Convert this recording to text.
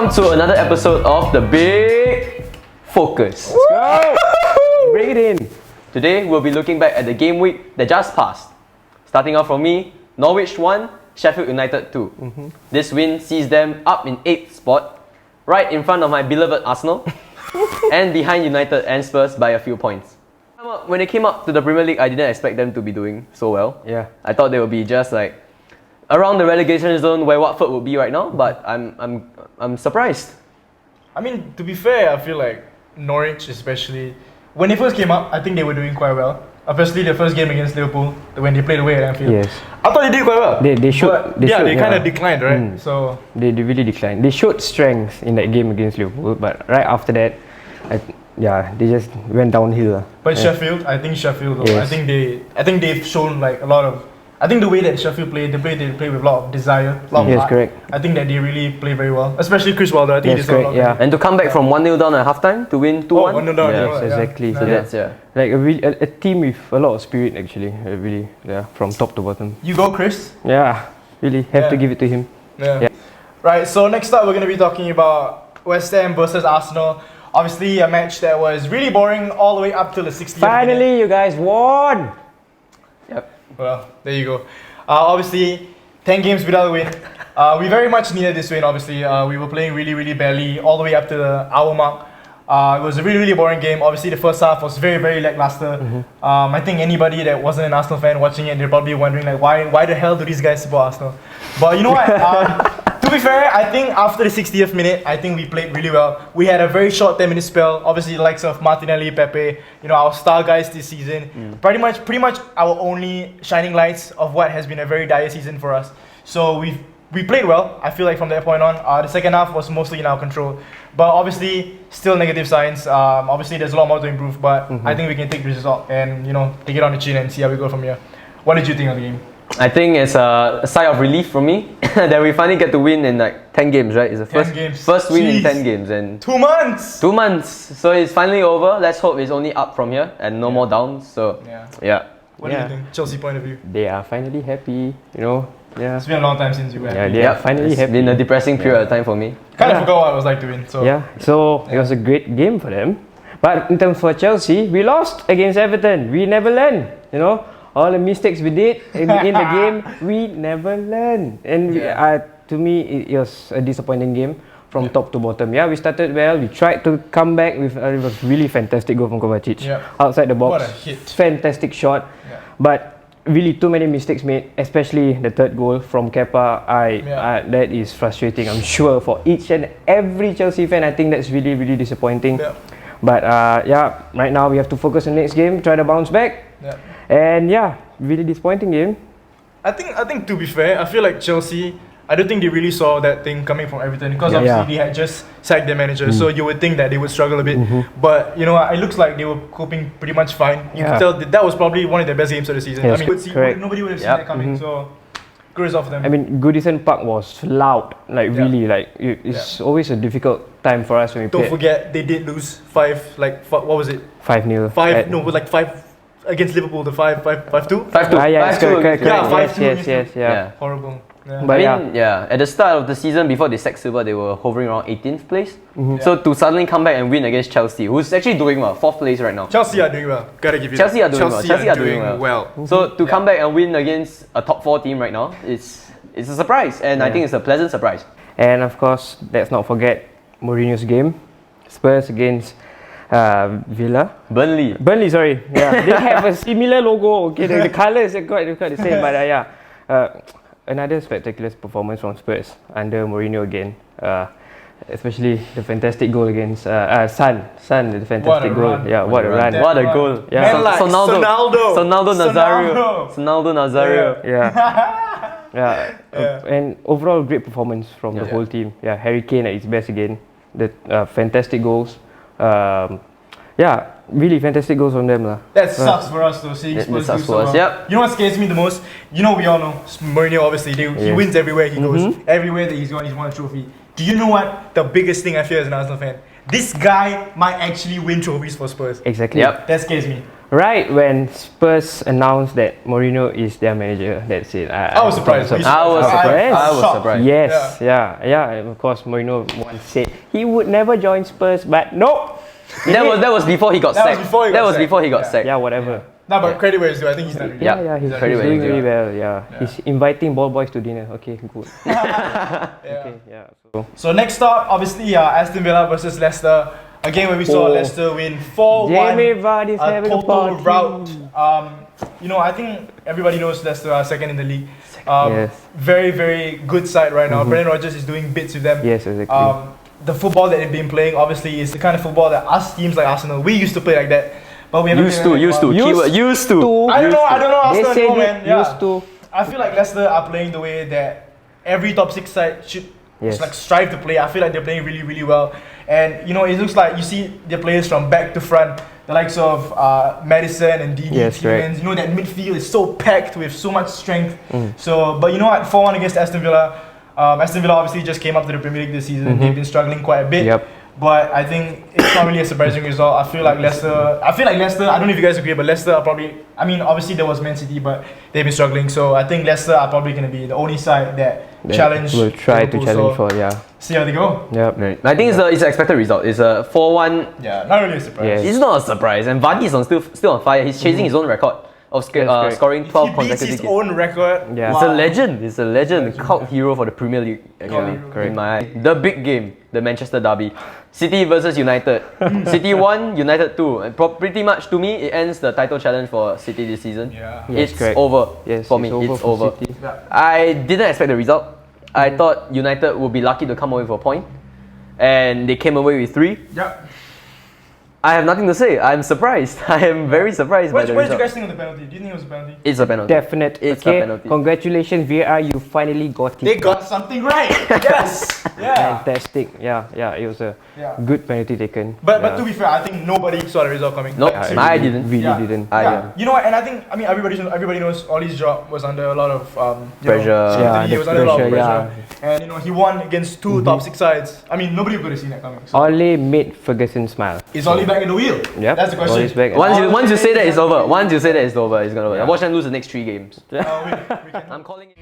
Welcome to another episode of The Big Focus. Let's go! Bring it in. Today we'll be looking back at the game week that just passed. Starting off from me, Norwich 1, Sheffield United 2. This win sees them up in 8th spot, right in front of my beloved Arsenal, and behind United and Spurs by a few points. When they came up to the Premier League, I didn't expect them to be doing so well. Yeah. I thought they would be just like around the relegation zone where Watford would be right now, but I'm surprised. I mean, to be fair, I feel like Norwich, especially when they first came up, I think they were doing quite well. Especially the first game against Liverpool, when they played away at Anfield. Yes. I thought they did quite well. They showed. They kind of declined, right? So They really declined. They showed strength in that game against Liverpool, but right after that, they just went downhill. But Sheffield, I think Sheffield, though, Yes. I think they've shown like a lot of. I think the way that Sheffield play with a lot of desire, a lot of Yes, heart. correct. I think that they really play very well, especially Chris Wilder. I think Yes, they saw a lot correct. of Yeah. And to come back from 1-0 down at halftime to win 2-1. 1-0 down. Yeah. Yes, exactly. Yeah. So That's like a team with a lot of spirit, actually. Really, from top to bottom. You go, Chris. Yeah, really have to give it to him. Yeah. Right, so next up we're going to be talking about West Ham versus Arsenal. Obviously a match that was really boring all the way up till the 60th minute. Finally, you guys won. Yep. Well, there you go. Obviously, 10 games without a win. We very much needed this win, obviously. We were playing really badly all the way up to the hour mark. It was a really boring game. Obviously, the first half was very lackluster. I think anybody that wasn't an Arsenal fan watching it, they're probably wondering like, why the hell do these guys support Arsenal? But you know what? To be fair, I think after the 60th minute, I think we played really well. We had a very short 10-minute spell. Obviously, the likes of Martinelli, Pepe, our star guys this season. Pretty much our only shining lights of what has been a very dire season for us. So we played well. I feel like from that point on, the second half was mostly in our control. But obviously, still negative signs. Obviously, there's a lot more to improve. But I think we can take the result and take it on the chin and see how we go from here. What did you think of the game? I think it's a sigh of relief for me that we finally get to win in like 10 games, right? It's the 10 games. first win in Jeez. 10 games and 2 months! 2 months. So it's finally over. Let's hope it's only up from here and no more downs. So yeah. What do you think? Chelsea point of view. They are finally happy. Yeah. It's been a long time since you were Yeah, happy. they are finally It's happy. been a depressing period of time for me. Kind of forgot what it was like to win. So So it was a great game for them. But in terms for Chelsea, we lost against Everton. We never learn. All the mistakes we did in the game, we never learn. And to me, it was a disappointing game from top to bottom. Yeah, we started well. We tried to come back with it was really fantastic goal from Kovacic outside the box. What a hit! Fantastic shot, but really too many mistakes made, especially the third goal from Kepa. That is frustrating. I'm sure for each and every Chelsea fan, I think that's really disappointing. But right now we have to focus on the next game, try to bounce back. And really disappointing game. I think to be fair, I feel like Chelsea, I don't think they really saw that thing coming from Everton because obviously they had just sacked their manager, so you would think that they would struggle a bit. But it looks like they were coping pretty much fine. You could tell that was probably one of their best games of the season. Yes, I mean, nobody would have seen that coming. So good result for them. I mean, Goodison Park was loud, really. It's always a difficult time for us when we play. Don't forget they did lose what was it? 5-0. 5 against Liverpool. The 5-2. 5-2. Correct. Yeah, 5-2. Yes. Horrible. Yeah. But at the start of the season before they sacked Silva, they were hovering around 18th place. So to suddenly come back and win against Chelsea, who's actually doing well, 4th place right now. Chelsea are doing well. Gotta give you Chelsea that. are doing well. So to come back and win against a top 4 team right now, it's a surprise, and I think it's a pleasant surprise. And of course, let's not forget Mourinho's game, Spurs against Burnley, sorry. Yeah, they have a similar logo. Okay, the colours are quite the same, but another spectacular performance from Spurs under Mourinho again. Especially the fantastic goal against Son, the fantastic goal. Run. Yeah, what a run. What a goal. Yeah. Man like Sonaldo Nazario. Yeah. And overall great performance from the whole team. Yeah, Harry Kane at his best again. The fantastic goals. Really fantastic goals from them. That sucks for us though, seeing Spurs do so well. Yep. You know what scares me the most? We all know Mourinho obviously, he wins everywhere he goes. Everywhere that he's gone, he's won a trophy. Do you know what the biggest thing I fear as an Arsenal fan? This guy might actually win trophies for Spurs. Exactly. Yep. That scares me. Right when Spurs announced that Mourinho is their manager, that's it. I was surprised. I was surprised. I was shocked. surprised. Yes, yeah. Of course, Mourinho once said he would never join Spurs, but no. That was before he got That was sacked. before he got That was sacked. before he got Yeah. sacked. Yeah, whatever. No, but credit where it's due. I think he's done really well. Yeah, he's Credit where doing it's due. really well. Yeah. He's inviting ball boys to dinner. Okay, good. Yeah. Okay, yeah. So next up, obviously, Aston Villa versus Leicester. A game where we saw Leicester win 4-1. Jamie Vardy's having a total party. rout. I think everybody knows Leicester are second in the league. Yes. Very, very good side right now. Brendan Rodgers is doing bits with them. Yes, exactly. The football that they've been playing, obviously, is the kind of football that us teams like Arsenal, we used to play like that. But we haven't Used been to. Keyword, used to. I don't know They Arsenal said anymore, it man. Yeah. used to. I feel like Leicester are playing the way that every top 6 side should Yes. like strive to play. I feel like they're playing really, really well. And it looks like you see the players from back to front, the likes of Madison and Didi, Yes, Tielemans. That midfield is so packed with so much strength. So, but you know what? 4-1 against Aston Villa. Aston Villa obviously just came up to the Premier League this season. They've been struggling quite a bit. Yep. But I think it's not really a surprising result. I feel like Leicester, I don't know if you guys agree, but Leicester are probably, obviously there was Man City, but they've been struggling. So I think Leicester are probably going to be the only side that challenge. Will try to Liverpool, challenge so for, yeah. see how they go. Yep. Right. I think it's an expected result. It's a 4-1. Yeah, not really a surprise. Yes. It's not a surprise, and Vardy is still on fire. He's chasing his own record of correct. scoring 12 He beats consecutive his games. own record. Yeah. It's a Wow. legend. It's a legend. Cult hero for the Premier League. Actually, hero. in my eye. The big game, the Manchester derby, City versus United. City 1, United 2. And pretty much to me, it ends the title challenge for City this season. Yeah. Yes, It's correct. over Yes, for me. it's over It's for over. City. I didn't expect the result. I thought United would be lucky to come away with a point, and they came away with 3. Yeah. I have nothing to say. I'm surprised. I am very surprised by What the did you result. guys think of the penalty? Do you think it was a penalty? It's a penalty. Definite. It's a okay. penalty. Congratulations, VAR. You finally got it. They got something right. Yes. Yeah. Fantastic. Yeah. It was a Yeah. good penalty taken. But yeah. to be fair, I think nobody saw the result coming. Nope, Like, I seriously. didn't. Really didn't. I You know what? And I think everybody knows Ollie's job was under a lot of Pressure. Yeah, he the was under a lot of pressure, pressure. And he won against 2 top 6 sides. Nobody could have seen that coming. So Ole made Ferguson smile. is Ollie back in the wheel? Yep. That's the question. Ole's back. Once you say that it's over. Once you say that it's over, it's gonna. Watch them lose the next 3 games. We can I'm calling it.